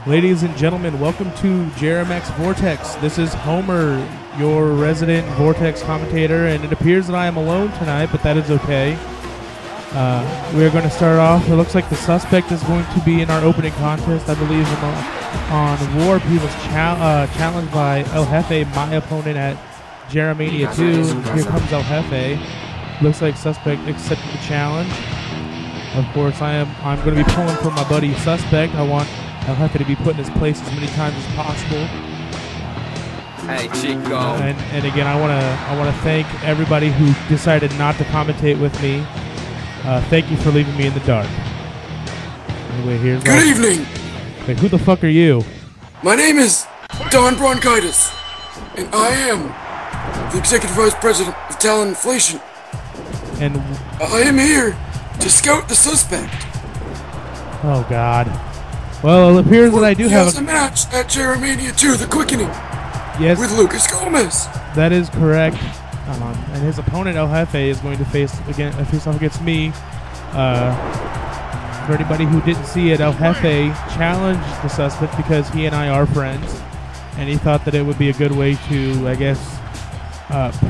Ladies and gentlemen, welcome to Jeri-MAX Vortex. This is Homer, your resident Vortex commentator, and it appears that I am alone tonight, but that is okay. We are going to start off. It looks like the suspect is going to be in our opening contest. I believe on Warp he was challenged by El Jefe, my opponent at JeriMania 2. Here comes El Jefe. Looks like suspect accepted the challenge. Of course, I'm going to be pulling for my buddy suspect. I want El Jefe to be put in his place as many times as possible. Hey, Chico. And again, I want to thank everybody who decided not to commentate with me. Thank you for leaving me in the dark. Anyway, here's Good evening. Wait, who the fuck are you? My name is Don Bronchitis, and I am the Executive Vice President of Talent Inflation. And I am here to scout the suspect. Oh God. Well, it appears that I do have a match at JeriMania 2, The Quickening. Yes. With Lucas Gomez. That is correct. And his opponent El Jefe is going to face off against me. For anybody who didn't see it, El Jefe challenged the suspect because he and I are friends, and he thought that it would be a good way to, I guess,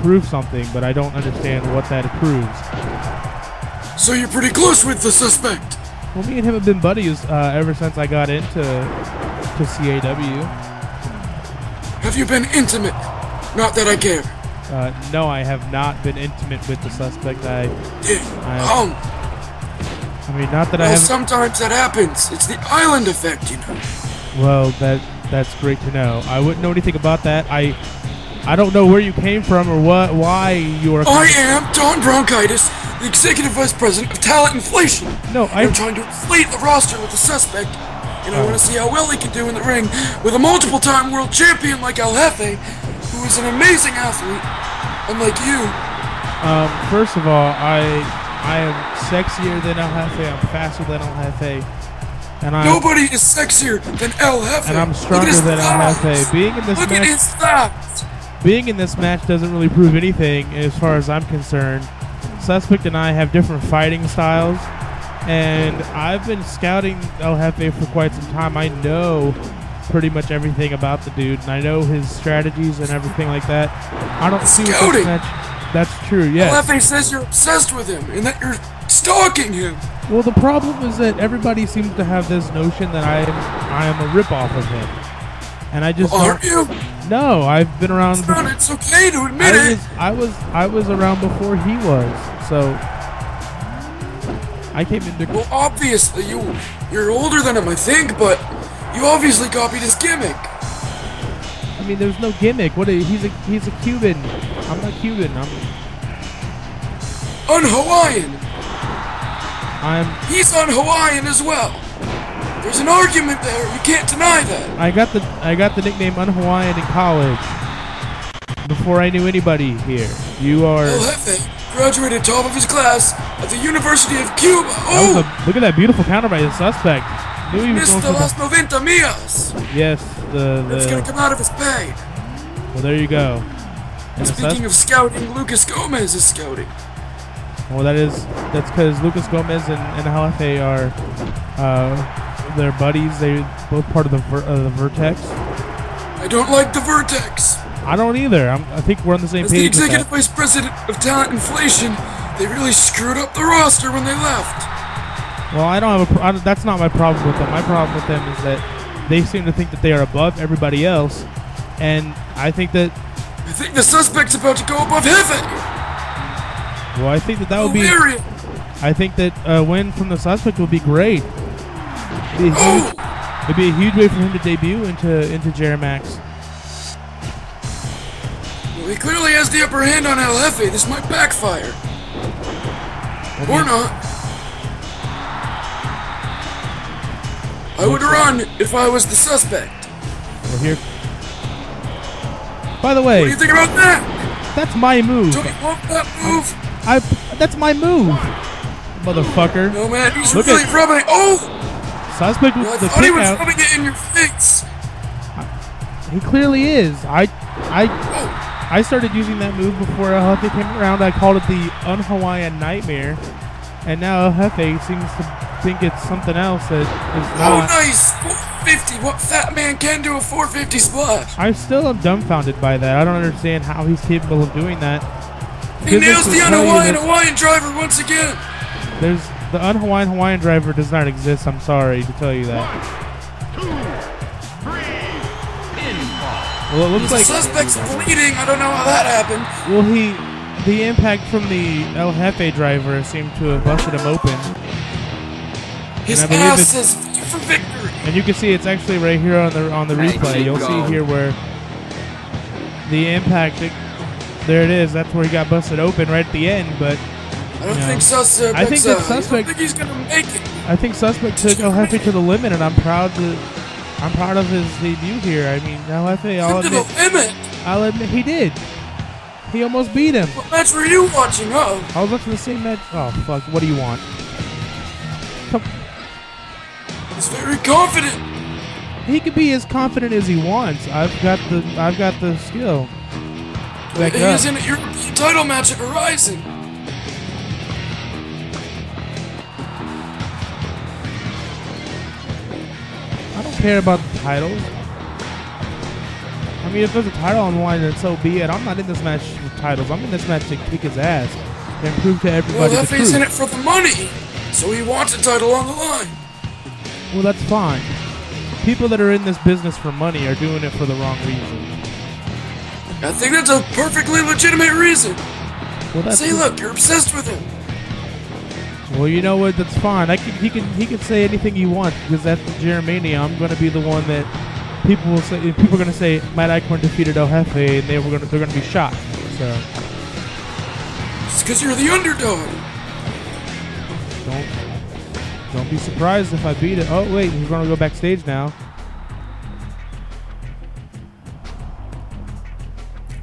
prove something. But I don't understand what that proves. So you're pretty close with the suspect. Well, me and him have been buddies ever since I got into CAW. Have you been intimate? Not that I care. No, I have not been intimate with the suspect. I mean, not that I have. Sometimes that happens. It's the island effect, you know. Well, that's great to know. I wouldn't know anything about that. I don't know where you came from or why you are. I am Don Bronchitis, the Executive Vice President of Talent Inflation. No, I'm trying to inflate the roster with the suspect, and I want to see how well he can do in the ring with a multiple-time world champion like El Jefe, who is an amazing athlete, unlike you. First of all, I am sexier than El Jefe. I'm faster than El Jefe. And nobody is sexier than El Jefe. And I'm stronger than El Jefe. Being in this match doesn't really prove anything as far as I'm concerned. Suspect and I have different fighting styles, and I've been scouting El Jefe for quite some time. I know pretty much everything about the dude, and I know his strategies and everything like that. I don't see what this match. That's true, yes. El Jefe says you're obsessed with him and that you're stalking him. Well, the problem is that everybody seems to have this notion that I am a ripoff of him, and I just aren't you? No, I've been around. It's okay to admit it. I was around before he was, so I came into. Well, obviously you're older than him, I think, but you obviously copied his gimmick. I mean, there's no gimmick. He's a Cuban. I'm not Cuban. I'm un-Hawaiian. He's un-Hawaiian as well. There's an argument there. You can't deny that. I got the nickname un-Hawaiian in college before I knew anybody here. You are. El Jefe graduated top of his class at the University of Cuba. Look at that beautiful counter by the suspect. Mr. Las 90 Millas. Yes, That's gonna come out of his pay. Well, there you go. And speaking of scouting, Lucas Gomez is scouting. Well, that's because Lucas Gomez and El Jefe are they're buddies. They're both part of the Vertex. I don't like the Vertex. I don't either. I think we're on the same page. As the Executive Vice President of Talent Inflation, they really screwed up the roster when they left. Well, I don't have that's not my problem with them. My problem with them is that they seem to think that they are above everybody else, and I think that. I think the suspect's about to go above Jefe. Well, I think that would be. I think that a win from the suspect would be great. It'd be a huge way for him to debut into Jeri-MAX. Well, he clearly has the upper hand on El Jefe. This might backfire. Or not. I would run if I was the suspect. Well, here. By the way, what do you think about that? That's my move. Don't you want that move? That's my move, motherfucker. No, man, he's really rubbing. Oh! Suspect with Well, I the thought he kick was out. rubbing it in your face. He clearly is. I started using that move before El Jefe came around. I called it the Un-Hawaiian Nightmare. And now El Jefe seems to think it's something else that is Oh, not. nice. 450. What fat man can do a 450 splash? I still am dumbfounded by that. I don't understand how he's capable of doing that. He nails Physics the will tell you Un-Hawaiian that Hawaiian driver once again. There's the Un-Hawaiian Hawaiian driver does not exist. I'm sorry to tell you that. 1, 2, 3, pinfall. Well, it looks The like. suspect's bleeding. I don't know how that happened. Well, the impact from the El Jefe driver seemed to have busted him open. His I believe ass it's- says for victory. And you can see it's actually right here on the Hey, replay. You'll see Chico. here where the impact. There it is. That's where he got busted open right at the end. But I don't No. think Suspect. I think that I Suspect- don't think he's gonna make it. I think Suspect took El Jefe to the limit, and I'm proud of his debut here. I mean, El Jefe, To the limit. I'll admit he did. He almost beat him. What match were you watching? Oh, I was watching the same match. Oh fuck! What do you want? Come. he's very confident. He can be as confident as he wants. I've got the skill. Back it up. He's in a European title match at Horizon. I don't care about the titles. I mean, if there's a title on the line, then so be it. I'm not in this match with titles. I'm in this match to kick his ass and prove to Well, everybody the Hefe's in truth. it for the money, so he wants a title on the line. Well, that's fine. People that are in this business for money are doing it for the wrong reason. I think that's a perfectly legitimate reason. Well, that's See, look, you're obsessed with him. Well, you know what? That's fine. He can say anything he wants because after JeriMania, I'm going to be the one that people will say. People are going to say Matt Eichorn defeated El Jefe, and they're going to be shocked. So It's because you're the underdog. don't be surprised if I beat it. Oh wait, he's going to go backstage now.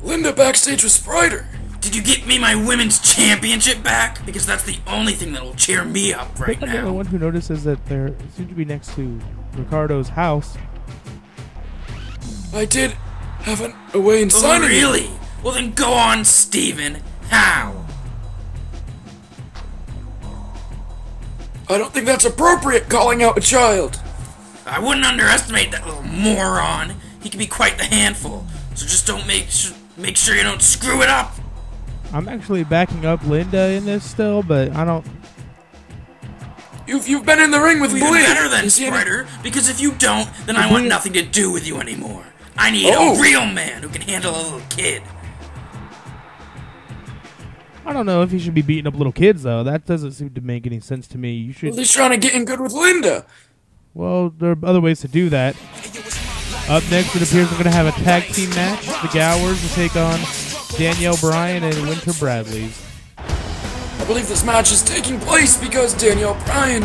Linda backstage with Sprider. Did you get me my women's championship back? Because that's the only thing that'll cheer me up I right think I'm the only now. one who notices that they seem to be next to Ricardo's house. I did have an away in Oh, signing. really? Well then go on, Steven. How? I don't think that's appropriate, calling out a child. I wouldn't underestimate that little moron. He can be quite the handful. So just don't make sure you don't screw it up. I'm actually backing up Linda in this still, but I don't. You've been in the ring with Even Bleed. better than Is he any- Sprider, because if you don't, then I want Bleed- nothing to do with you anymore. I need Oh. a real man who can handle a little kid. I don't know if he should be beating up little kids though. That doesn't seem to make any sense to me. You should. Well, he's trying to get in good with Linda. Well, there are other ways to do that. Up next, it appears we're going to have a tag team match. The Gowers will take on Danielle Bryan and Winter Bradley's. I believe this match is taking place because Danielle Bryan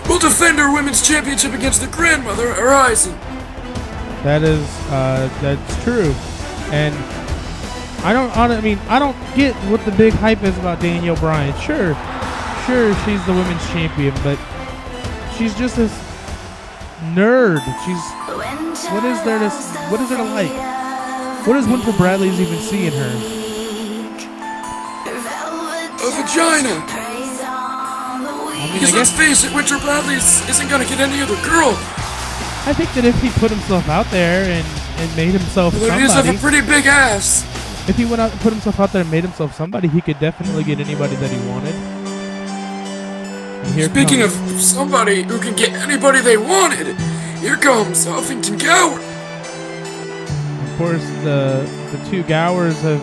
will defend her women's championship against the grandmother Horizon. That's true. And I don't get what the big hype is about Danielle Bryan. Sure, she's the women's champion, but she's just this nerd. What is there to like? What does Winter Bradley's even see in her? A vagina. I mean, Because I let's guess face it, Winter Bradley isn't gonna get any other girl. I think that if he put himself out there and made himself But he does have somebody, a pretty big ass. if he went out and put himself out there and made himself somebody, he could definitely get anybody that he wanted. And here Speaking of comes- somebody who can get anybody they wanted, here comes Huffington Gower. Of course, the two Gowers have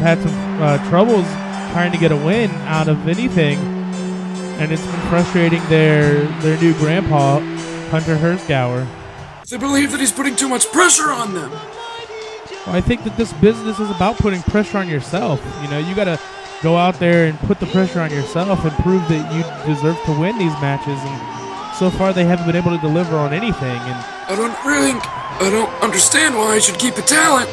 had some troubles trying to get a win out of anything, and it's been frustrating their new grandpa, Hunter Hearst Gower. They believe that he's putting too much pressure on them. Well, I think that this business is about putting pressure on yourself. You know, you got to go out there and put the pressure on yourself and prove that you deserve to win these matches. And so far, they haven't been able to deliver on anything. And I don't understand why I should keep a talent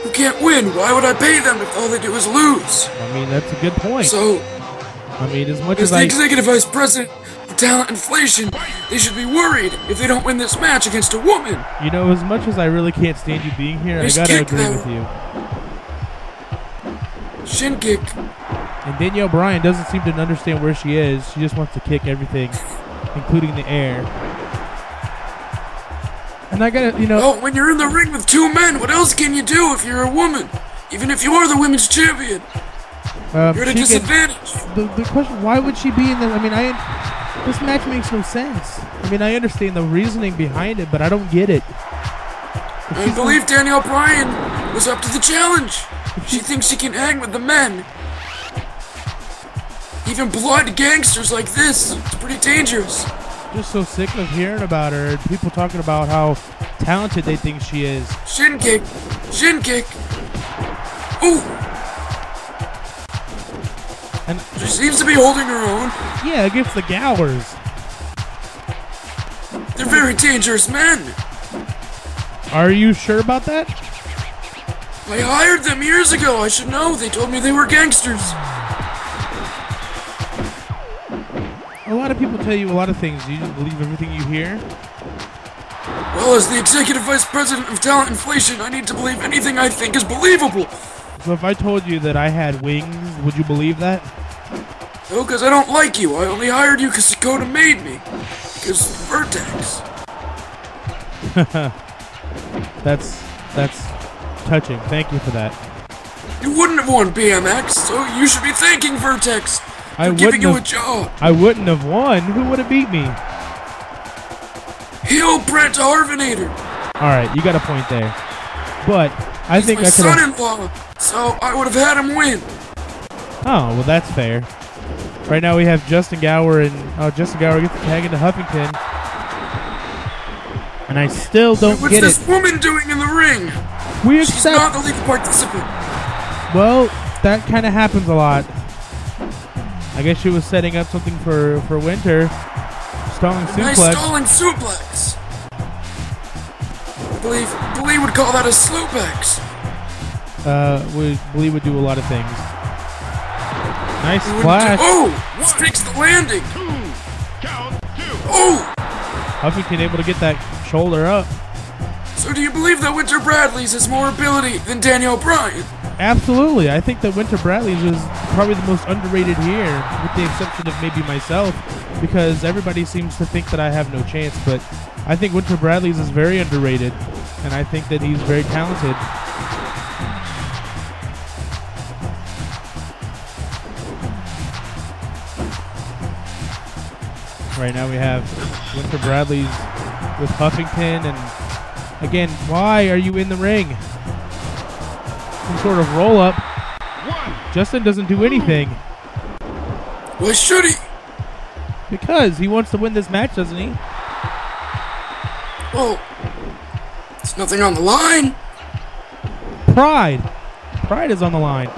who can't win. Why would I pay them if all they do is lose? I mean, that's a good point. So, I mean, as much As as the executive vice president of talent inflation, they should be worried if they don't win this match against a woman. You know, as much as I really can't stand you being here, I gotta agree with you. Shin kick. And Danielle Bryan doesn't seem to understand where she is. She just wants to kick everything, including the air. And I gotta, you know... Oh, when you're in the ring with two men, what else can you do if you're a woman? Even if you are the women's champion. You're at a disadvantage. The question, why would she be in the... I mean, this match makes no sense. I mean, I understand the reasoning behind it, but I don't get it. I believe Danielle Bryan was up to the challenge. She thinks she can hang with the men. Even blood gangsters like this. It's pretty dangerous. Just so sick of hearing about her and people talking about how talented they think she is. Shin kick. Shin kick. Ooh. And she seems to be holding her own. Yeah, against the Gowers. They're very dangerous men. Are you sure about that? I hired them years ago. I should know. They told me they were gangsters. A lot of people tell you a lot of things. Do you just believe everything you hear? Well, as the executive vice president of talent inflation, I need to believe anything I think is believable. So if I told you that I had wings, would you believe that? No, because I don't like you. I only hired you because Sakoda made me. Because Vertex. That's touching. Thank you for that. You wouldn't have won BMX, so you should be thanking Vertex for giving you a job. I wouldn't have won. Who would have beat me? Heel Brent Harvinator. Alright, you got a point there. But I think He's I could have... son-in-law, so I would have had him win. Oh, well that's fair. Right now we have Justin Gower, and Justin Gower gets the tag into Huffington. And I still don't get it. What's this woman doing in the ring? She's not the legal participant. Well, that kind of happens a lot. I guess she was setting up something for Winter. Stalling suplex. Nice stalling suplex. I believe would call that a slowpex. Believe would do a lot of things. Nice splash. Sticks the landing. Oh! Huffington able to get that shoulder up. So do you believe that Winter Bradley's has more ability than Danielle Bryan? Absolutely. I think that Winter Bradley's is probably the most underrated here, with the exception of maybe myself, because everybody seems to think that I have no chance, but I think Winter Bradley's is very underrated, and I think that he's very talented. Right now we have Winter Bradley's with Huffington, and again, why are you in the ring? Some sort of roll up. Justin doesn't do anything. Why should he? Because he wants to win this match, doesn't he? Well, there's nothing on the line. Pride. Pride is on the line.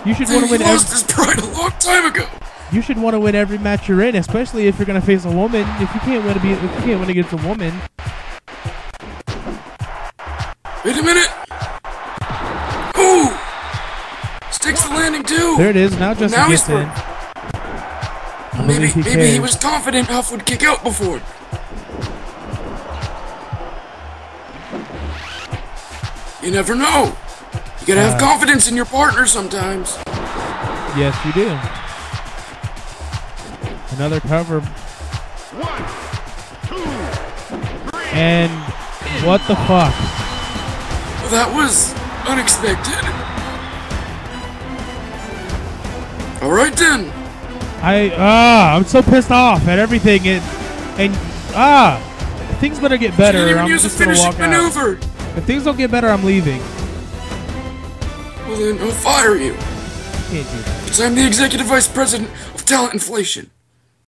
You should want to win. He lost his pride a long time ago. You should want to win every match you're in, especially if you're going to face a woman. If you can't win against a woman. Wait a minute. Ooh! Sticks the landing too. There it is. Now Justin gets in. Maybe he was confident Huff would kick out before. You never know. You gotta have confidence in your partner sometimes. Yes, you do. Another cover. 1, 2, 3. And what the fuck? Well, that was unexpected. Alright then. I'm so pissed off at everything, and things better get better. I'm just gonna walk out. If things don't get better, I'm leaving. Well then, I'll fire you. Can't do that. Because I'm the executive vice president of talent inflation.